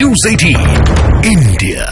News 18 India.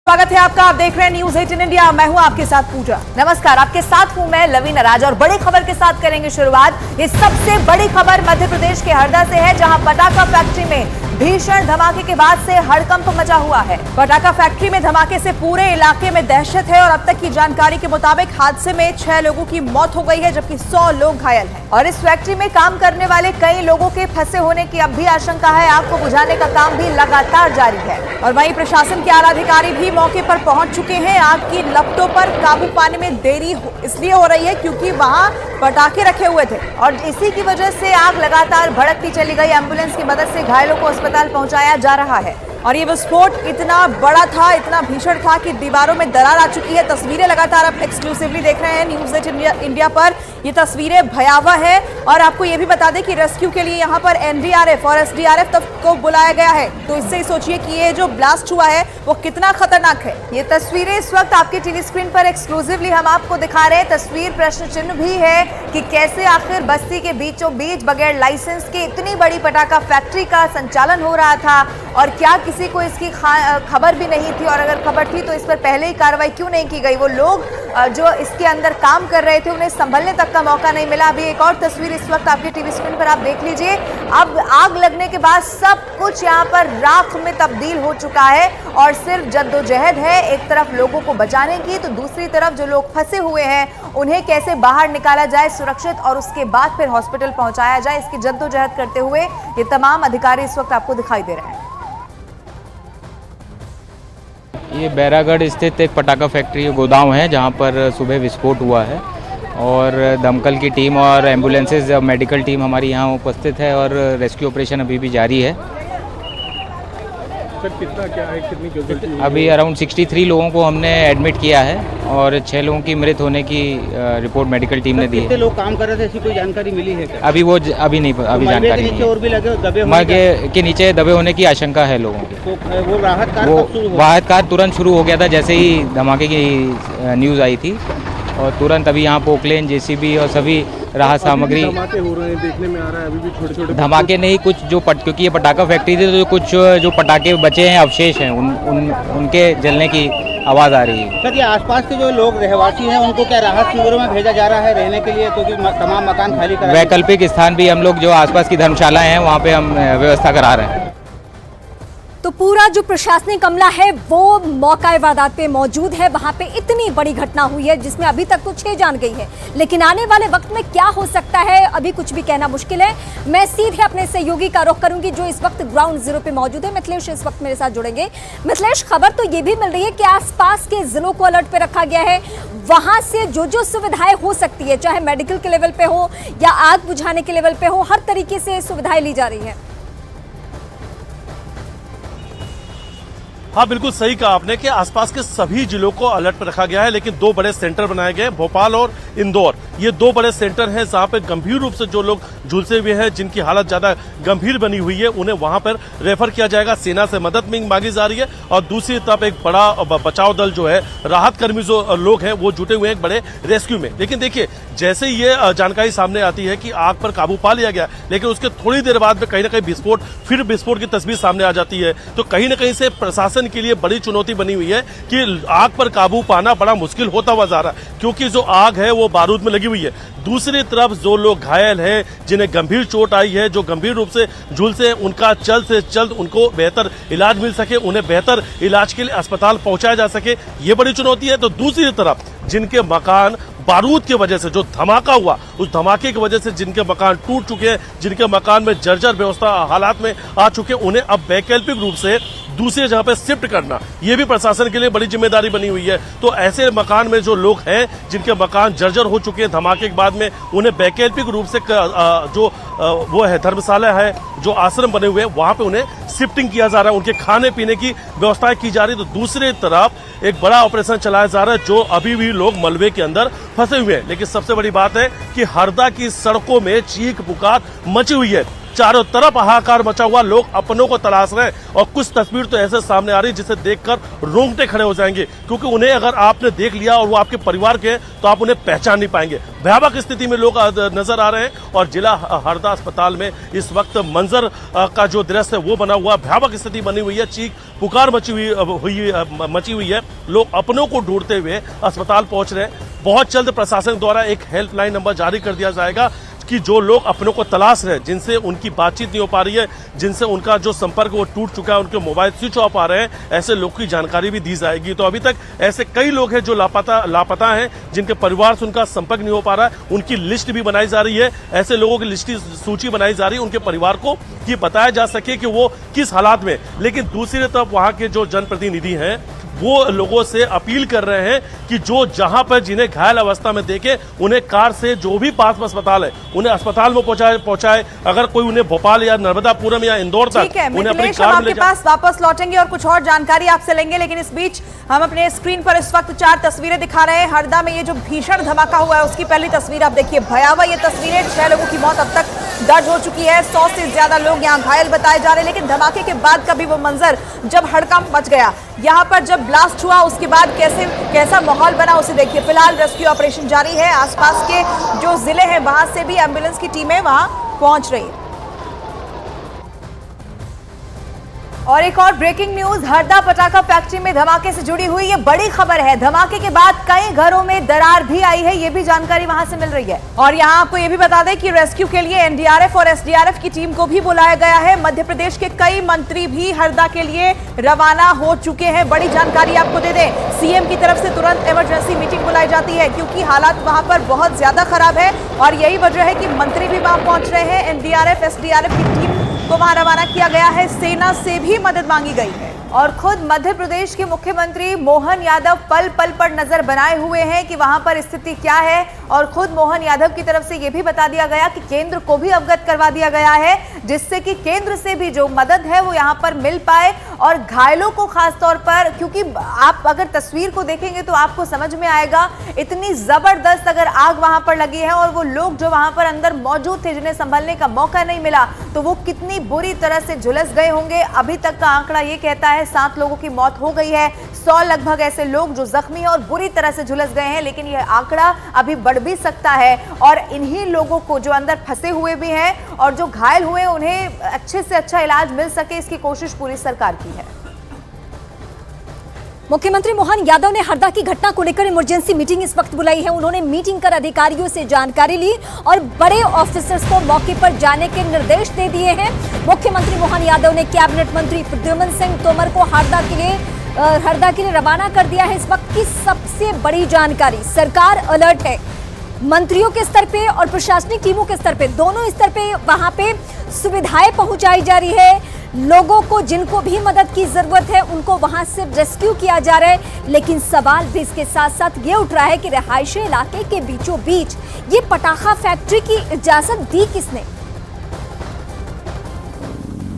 स्वागत है आपका। आप देख रहे हैं न्यूज़ 18 इंडिया। मैं हूं आपके साथ पूजा। नमस्कार, आपके साथ हूं मैं लवी नराज और बड़ी खबर के साथ करेंगे शुरुआत। ये सबसे बड़ी खबर मध्य प्रदेश के हरदा से है, जहां पटाखा फैक्ट्री में भीषण धमाके के बाद से हड़कंप मचा हुआ है। पटाखा फैक्ट्री में धमाके से पूरे इलाके में दहशत है और अब तक की जानकारी के मुताबिक हादसे में 6 लोगों की मौत हो गई है, जबकि 100 लोग घायल हैं। और इस फैक्ट्री में काम करने वाले कई लोगों के फंसे होने की अब भी आशंका है। आग को बुझाने का काम भी लगातार जारी है और वहीं प्रशासन के आला अधिकारी भी मौके पर पहुंच चुके हैं। आग की लपटों पर काबू पाने में देरी इसलिए हो रही है क्योंकि वहां पटाखे रखे हुए थे और इसी की वजह से आग लगातार भड़कती चली गई। एम्बुलेंस की मदद से घायलों को अस्पताल पहुंचाया जा रहा है और ये विस्फोट इतना बड़ा था, इतना भीषण था कि दीवारों में दरार आ चुकी है। तस्वीरें लगातार आप एक्सक्लूसिवली देख रहे हैं न्यूज़ 18 इंडिया पर। ये तस्वीरें भयावह है और आपको ये भी बता दें कि रेस्क्यू के लिए यहाँ पर एनडीआरएफ और एसडीआरएफ तक को बुलाया गया है। तो इससे ही सोचिए कि ये जो ब्लास्ट हुआ है वो कितना खतरनाक है। ये तस्वीरें इस वक्त आपके टीवी स्क्रीन पर एक्सक्लूसिवली हम आपको दिखा रहे हैं। तस्वीर प्रश्न चिन्ह भी है कि कैसे आखिर बस्ती के बीचों बीच बगैर लाइसेंस के इतनी बड़ी पटाखा फैक्ट्री का संचालन हो रहा था और क्या किसी को इसकी खबर भी नहीं थी, और अगर खबर थी तो इस पर पहले ही कार्रवाई क्यों नहीं की गई। वो लोग जो इसके अंदर काम कर रहे थे उन्हें संभलने तक का मौका नहीं मिला। अभी एक और तस्वीर इस वक्त आपके टीवी स्क्रीन पर आप देख लीजिए। अब आग लगने के बाद सब कुछ यहाँ पर राख में तब्दील हो चुका है और सिर्फ जद्दोजहद है, एक तरफ लोगों को बचाने की तो दूसरी तरफ जो लोग फंसे हुए हैं उन्हें कैसे बाहर निकाला जाए सुरक्षित और उसके बाद फिर हॉस्पिटल पहुंचाया जाए, इसकी जद्दोजहद करते हुए ये तमाम अधिकारी इस वक्त आपको दिखाई दे रहे हैं। ये बैरागढ़ स्थित एक पटाखा फैक्ट्री गोदाम है जहां पर सुबह विस्फोट हुआ है और दमकल की टीम और एम्बुलेंसेज मेडिकल टीम हमारी यहां उपस्थित है और रेस्क्यू ऑपरेशन अभी भी जारी है। सर कितना क्या है, कितनी कैजुअल्टी? अभी अराउंड 63 लोगों को हमने एडमिट किया है और 6 लोगों की मृत होने की रिपोर्ट मेडिकल टीम ने दी है। कितने लोग काम कर रहे थे, ऐसी कोई जानकारी मिली है क्या? अभी नहीं, अभी जानकारी नहीं है। और भी लगे दबे मलबे के नीचे दबे होने की आशंका है लोगों की। तो वो राहत कार्य कब शुरू हुआ? राहत कार्य तुरंत शुरू हो गया था जैसे ही धमाके की न्यूज़ आई थी और तुरंत अभी यहाँ पोकलेन, जेसीबी और सभी राहत सामग्री। धमाके हो रहे हैं, देखने में आ रहा है अभी भी छोटे छोटे धमाके नहीं, कुछ जो क्योंकि ये पटाखा फैक्ट्री थी तो कुछ जो पटाखे बचे हैं, अवशेष हैं, उनके जलने की आवाज़ आ रही है। सर ये आसपास के जो लोग रहवासी हैं उनको क्या राहत शिविरों में भेजा जा रहा है रहने के लिए, क्योंकि तमाम मकान खाली करा? वैकल्पिक स्थान भी हम लोग जो आसपास की धर्मशालाएं हैं वहाँ पे हम व्यवस्था करा रहे हैं। तो पूरा जो प्रशासनिक अमला है वो मौका वारदात पे मौजूद है। वहां पे इतनी बड़ी घटना हुई है जिसमें अभी तक तो 6 जान गई है, लेकिन आने वाले वक्त में क्या हो सकता है अभी कुछ भी कहना मुश्किल है। मैं सीधे अपने सहयोगी का रुख करूंगी जो इस वक्त ग्राउंड जीरो पे मौजूद है। मिथिलेश इस वक्त मेरे साथ जुड़ेंगे। मिथिलेश, खबर तो ये भी मिल रही है कि आसपास के जिलों को अलर्ट पे रखा गया है, वहां से जो सुविधाएं हो सकती है, चाहे मेडिकल के लेवल पे हो या आग बुझाने के लेवल पे हो, हर तरीके से सुविधाएं ली जा रही है। हाँ, बिल्कुल सही कहा आपने कि आसपास के सभी जिलों को अलर्ट पर रखा गया है, लेकिन 2 बड़े सेंटर बनाए गए, भोपाल और इंदौर। ये 2 बड़े सेंटर हैं जहां पे गंभीर रूप से जो लोग झुलसे हुए हैं, जिनकी हालत ज्यादा गंभीर बनी हुई है, उन्हें वहां पर रेफर किया जाएगा। सेना से मदद मांगी जा रही है और दूसरी तरफ एक बड़ा बचाव दल जो है, राहत कर्मी जो लोग हैं वो जुटे हुए हैं एक बड़े रेस्क्यू में। लेकिन देखिए, जैसे ये जानकारी सामने आती है कि आग पर काबू पा लिया गया, लेकिन उसके थोड़ी देर बाद में कहीं ना कहीं विस्फोट की तस्वीर सामने आ जाती है। तो कहीं ना कहीं से प्रशासन के लिए बड़ी चुनौती बनी हुई है कि आग पर काबू पाना बड़ा मुश्किल होता हुआ जा रहा है, क्योंकि जो आग है वो बारूद में लगी हुई है। दूसरी तरफ जो लोग घायल हैं, जिन्हें गंभीर चोट आई है, जो गंभीर रूप से झुलसे, उनका जल्द से जल्द उनको बेहतर इलाज मिल सके, उन्हें बेहतर इलाज के लिए अस्पताल पहुंचाया जा सके, ये बड़ी चुनौती है। तो दूसरी तरफ जिनके मकान बारूद की वजह से, जो धमाका हुआ उस धमाके की वजह से जिनके मकान टूट चुके हैं, जिनके मकान में जर्जर व्यवस्था हालात में आ चुके हैं, उन्हें अब वैकल्पिक रूप से दूसरी जगह पे शिफ्ट करना, ये भी प्रशासन के लिए बड़ी जिम्मेदारी बनी हुई है। तो ऐसे मकान में जो लोग हैं, जिनके मकान जर्जर हो चुके हैं धमाके के बाद में, उन्हें वैकल्पिक रूप से जो वो है धर्मशाला है, जो आश्रम बने हुए हैं, वहां पे उन्हें शिफ्टिंग किया जा रहा है, उनके खाने पीने की व्यवस्थाएं की जा रही है। तो दूसरी तरफ एक बड़ा ऑपरेशन चलाया जा रहा है, जो अभी भी लोग मलबे के अंदर फंसे हुए हैं। लेकिन सबसे बड़ी बात है कि हरदा की सड़कों में चीख पुकार मची हुई है। चारों तरफ हाहाकार मचा हुआ, लोग अपनों को तलाश रहे हैं और कुछ तस्वीर तो ऐसे सामने आ रही जिसे देखकर रोंगटे खड़े हो जाएंगे, क्योंकि उन्हें अगर आपने देख लिया और वो आपके परिवार के तो आप उन्हें पहचान नहीं पाएंगे। भयावह स्थिति में लोग नजर आ रहे हैं और जिला हरदा अस्पताल में इस वक्त मंजर का जो दृश्य है वो बना हुआ, भयावह स्थिति बनी हुई है, चीख पुकार मची हुई है। लोग अपनों को ढूंढते हुए अस्पताल पहुंच रहे हैं। बहुत जल्द प्रशासन द्वारा एक हेल्पलाइन नंबर जारी कर दिया जाएगा कि जो लोग अपनों को तलाश रहे हैं, जिनसे उनकी बातचीत नहीं हो पा रही है, जिनसे उनका जो संपर्क वो टूट चुका है, उनके मोबाइल स्विच ऑफ आ रहे हैं, ऐसे लोग की जानकारी भी दी जाएगी। तो अभी तक ऐसे कई लोग हैं जो लापता हैं, जिनके परिवार से उनका संपर्क नहीं हो पा रहा है, उनकी लिस्ट भी बनाई जा रही है। ऐसे लोगों की लिस्ट की सूची बनाई जा रही है उनके परिवार को, कि बताया जा सके कि वो किस हालात में। लेकिन दूसरी तरफ वहां के जो जनप्रतिनिधि हैं वो लोगों से अपील कर रहे हैं कि जो जहां पर जिन्हें घायल अवस्था में देखे उन्हें कार से जो भी पास में अस्पताल है उन्हें अस्पताल में पहुंचाए। अगर कोई उन्हें भोपाल या नर्मदापुरम या इंदौर तक उन्हें अपनी कार आपके पास वापस लौटेंगे और कुछ और जानकारी आपसे लेंगे, लेकिन इस बीच हम अपने स्क्रीन पर इस वक्त 4 तस्वीरें दिखा रहे हैं। हरदा में ये जो भीषण धमाका हुआ है उसकी पहली तस्वीर आप देखिए, भयावह ये तस्वीरें। 6 लोगों की मौत अब तक दर्ज हो चुकी है, 100 से ज्यादा लोग यहाँ घायल बताए जा रहे हैं। लेकिन धमाके के बाद का भी वो मंजर जब हड़कंप मच गया, यहाँ पर जब ब्लास्ट हुआ उसके बाद कैसा माहौल बना उसे देखिए। फिलहाल रेस्क्यू ऑपरेशन जारी है, आसपास के जो जिले हैं वहां से भी एम्बुलेंस की टीमें वहां पहुंच रही है। और एक और ब्रेकिंग न्यूज, हरदा पटाखा फैक्ट्री में धमाके से जुड़ी हुई ये बड़ी खबर है। धमाके के बाद कई घरों में दरार भी आई है, ये भी जानकारी वहां से मिल रही है। और यहां आपको ये भी बता दें कि रेस्क्यू के लिए एनडीआरएफ और एसडीआरएफ की टीम को भी बुलाया गया है। मध्य प्रदेश के कई मंत्री भी हरदा के लिए रवाना हो चुके हैं। बड़ी जानकारी आपको दे दें, सीएम की तरफ से तुरंत इमरजेंसी मीटिंग बुलाई जाती है, क्योंकि हालात वहां पर बहुत ज्यादा खराब है और यही वजह है कि मंत्री भी वहां पहुंच रहे हैं। एनडीआरएफ एसडीआरएफ की टीम को वहां रवाना किया गया है, सेना से भी मदद मांगी गई है। और खुद मध्य प्रदेश के मुख्यमंत्री मोहन यादव पल पल पर नजर बनाए हुए हैं कि वहां पर स्थिति क्या है। और खुद मोहन यादव की तरफ से यह भी बता दिया गया कि केंद्र को भी अवगत करवा दिया गया है, जिससे कि केंद्र से भी जो मदद है वो यहां पर मिल पाए। और घायलों को खास तौर पर, क्योंकि आप अगर तस्वीर को देखेंगे तो आपको समझ में आएगा, इतनी जबरदस्त अगर आग वहां पर लगी है और वो लोग जो वहां पर अंदर मौजूद थे जिन्हें संभलने का मौका नहीं मिला, तो वो कितनी बुरी तरह से झुलस गए होंगे। अभी तक का आंकड़ा ये कहता है 7 लोगों की मौत हो गई है, 100 लगभग ऐसे लोग जो जख्मी हैं और बुरी तरह से झुलस गए हैं। लेकिन यह आंकड़ा अभी बढ़ भी सकता है और इन्हीं लोगों को जो अंदर फंसे हुए भी हैं और जो घायल हुए उन्हें अच्छे से अच्छा इलाज मिल सके, इसकी कोशिश पूरी सरकार की है। मुख्यमंत्री मोहन यादव ने हरदा की घटना को लेकर इमरजेंसी मीटिंग इस वक्त बुलाई है। उन्होंने मीटिंग कर अधिकारियों से जानकारी ली और बड़े ऑफिसर्स को मौके पर जाने के निर्देश दे दिए हैं। मुख्यमंत्री मोहन यादव ने कैबिनेट मंत्री प्रद्युम्न सिंह तोमर को हरदा के लिए रवाना कर दिया है। इस वक्त की सबसे बड़ी जानकारी, सरकार अलर्ट है। मंत्रियों के स्तर पे और प्रशासनिक टीमों के स्तर पे, दोनों स्तर पे वहां पे सुविधाएं पहुंचाई जा रही है। लोगों को जिनको भी मदद की जरूरत है उनको वहां से रेस्क्यू किया जा रहा है। लेकिन सवाल भी इसके साथ साथ ये उठ रहा है कि रिहायशी इलाके के बीचों बीच ये पटाखा फैक्ट्री की इजाजत दी किसने?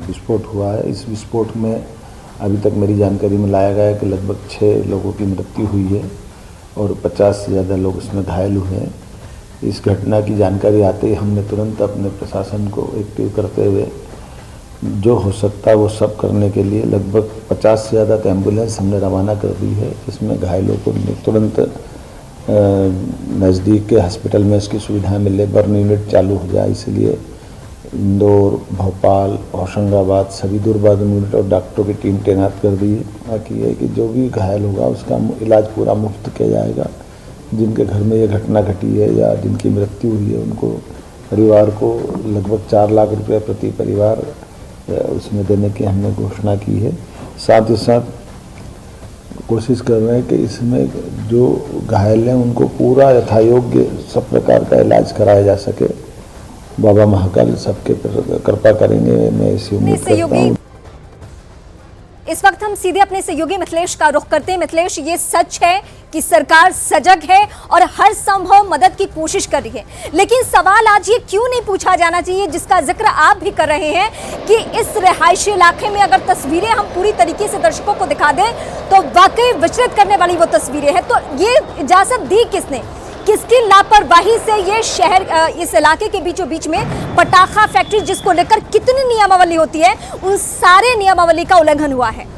विस्फोट हुआ है। इस विस्फोट में अभी तक मेरी जानकारी में लाया गया है कि लगभग 6 लोगों की मृत्यु हुई है और 50 से ज़्यादा लोग इसमें घायल हुए हैं। इस घटना की जानकारी आते ही हमने तुरंत अपने प्रशासन को एक्टिव करते हुए जो हो सकता है वो सब करने के लिए लगभग 50 से ज़्यादा एम्बुलेंस हमने रवाना कर दी है, जिसमें घायलों को तुरंत नज़दीक के हॉस्पिटल में इसकी सुविधा मिले, बर्न यूनिट चालू हो जाए। इसलिए इंदौर, भोपाल, होशंगाबाद सभी दूरबर्न यूनिट और डॉक्टरों की टीम तैनात कर दी है। बाकी ये कि जो भी घायल होगा उसका इलाज पूरा मुफ्त किया जाएगा। जिनके घर में ये घटना घटी है या जिनकी मृत्यु हुई है उनको परिवार को लगभग 4 लाख रुपये प्रति परिवार उसमें देने की हमने घोषणा की है। साथ ही साथ कोशिश कर रहे हैं कि इसमें जो घायल हैं उनको पूरा यथायोग्य सब प्रकार का इलाज कराया जा सके। बाबा महाकाल सबके कृपा करेंगे, मैं इसी उम्मीद करता हूँ। इस वक्त हम सीधे अपने सहयोगी मिथिलेश का रुख करते हैं। मिथिलेश, ये सच है कि सरकार सजग है और हर संभव मदद की कोशिश कर रही है, लेकिन सवाल आज ये क्यों नहीं पूछा जाना चाहिए, जिसका जिक्र आप भी कर रहे हैं, कि इस रिहायशी इलाके में अगर तस्वीरें हम पूरी तरीके से दर्शकों को दिखा दें तो वाकई विचलित करने वाली वो तस्वीरें हैं। तो ये इजाजत दी किसने? किसकी लापरवाही से ये शहर इस इलाके के बीचों बीच में पटाखा फैक्ट्री, जिसको लेकर कितनी नियमावली होती है, उन सारे नियमावली का उल्लंघन हुआ है।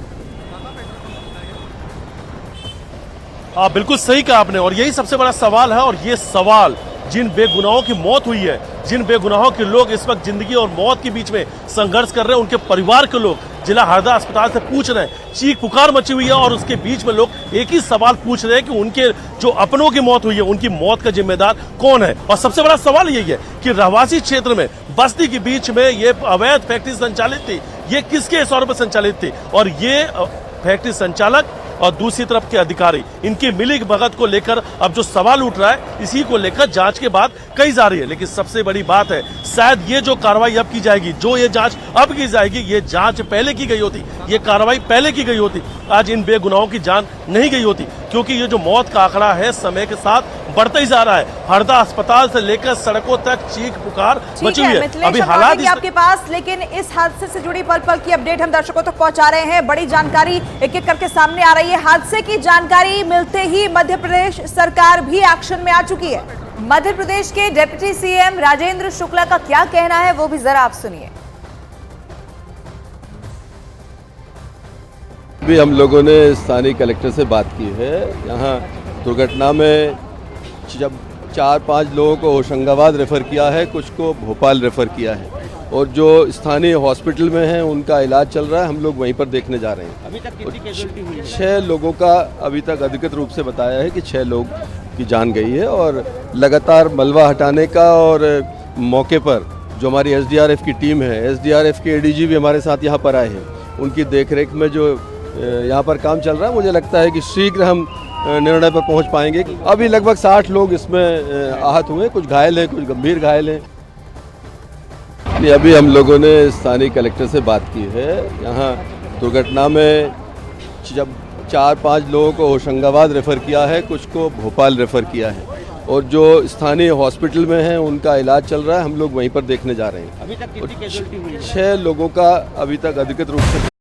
बिल्कुल सही कहा आपने, और यही सबसे बड़ा सवाल है। और ये सवाल जिन बेगुनाहों की मौत हुई है, जिन बेगुनाहों के लोग इस वक्त जिंदगी और मौत के बीच में संघर्ष कर रहे हैं, उनके परिवार के लोग जिला हरदा अस्पताल से पूछ रहे हैं। चीख पुकार मची हुई है और उसके बीच में लोग एक ही सवाल पूछ रहे हैं कि उनके जो अपनों की मौत हुई है, उनकी मौत का जिम्मेदार कौन है। और सबसे बड़ा सवाल यही है कि रहवासी क्षेत्र में, बस्ती के बीच में ये अवैध फैक्ट्री संचालित थी, ये किसके इशारों पर संचालित थी, और ये फैक्ट्री संचालक और दूसरी तरफ के अधिकारी, इनकी मिली भगत को लेकर अब जो सवाल उठ रहा है, इसी को लेकर जांच के बाद कही जा रही है। लेकिन सबसे बड़ी बात है, शायद ये जो कार्रवाई अब की जाएगी, जो ये जांच अब की जाएगी, ये जांच पहले की गई होती, ये कार्रवाई पहले की गई होती, आज इन बेगुनाहों की जान नहीं गई होती। क्योंकि ये जो मौत का आंकड़ा है समय के साथ बढ़ता ही जा रहा है। हरदा अस्पताल से लेकर सड़कों तक चीख पुकार मची हुई है। अभी हालात आपके पास, लेकिन इस हादसे से जुड़ी पल पल की अपडेट हम दर्शकों तक पहुंचा रहे हैं। बड़ी जानकारी एक एक करके सामने आ रही है। हादसे की जानकारी मिलते ही मध्य प्रदेश सरकार भी एक्शन में आ चुकी है। मध्य प्रदेश के डिप्टी सीएम राजेंद्र शुक्ला का क्या कहना है, वो भी जरा आप सुनिए। भी हम लोगों ने स्थानीय कलेक्टर से बात की है। यहाँ दुर्घटना में जब 4-5 लोगों को होशंगाबाद रेफ़र किया है, कुछ को भोपाल रेफ़र किया है, और जो स्थानीय हॉस्पिटल में हैं उनका इलाज चल रहा है। हम लोग वहीं पर देखने जा रहे हैं। अभी तक कितनी कैजुअल्टी हुई है? 6 लोगों का अभी तक अधिकृत रूप से बताया है कि 6 लोग की जान गई है, और लगातार मलबा हटाने का, और मौके पर जो हमारी SDRF की टीम है, SDRF के ADG भी हमारे साथ यहाँ पर आए हैं, उनकी देखरेख में जो यहाँ पर काम चल रहा है, मुझे लगता है कि शीघ्र हम निर्णय पर पहुँच पाएंगे। अभी लगभग 60 लोग इसमें आहत हुए, कुछ घायल हैं, कुछ गंभीर घायल हैं। अभी हम लोगों ने स्थानीय कलेक्टर से बात की है। यहाँ दुर्घटना में जब 4-5 लोगों को होशंगाबाद रेफ़र किया है, कुछ को भोपाल रेफ़र किया है, और जो स्थानीय हॉस्पिटल में हैं उनका इलाज चल रहा है। हम लोग वहीं पर देखने जा रहे हैं। अभी तक कितनी कैजुअल्टी हुई है? 6 लोगों का अभी तक अधिकृत रूप से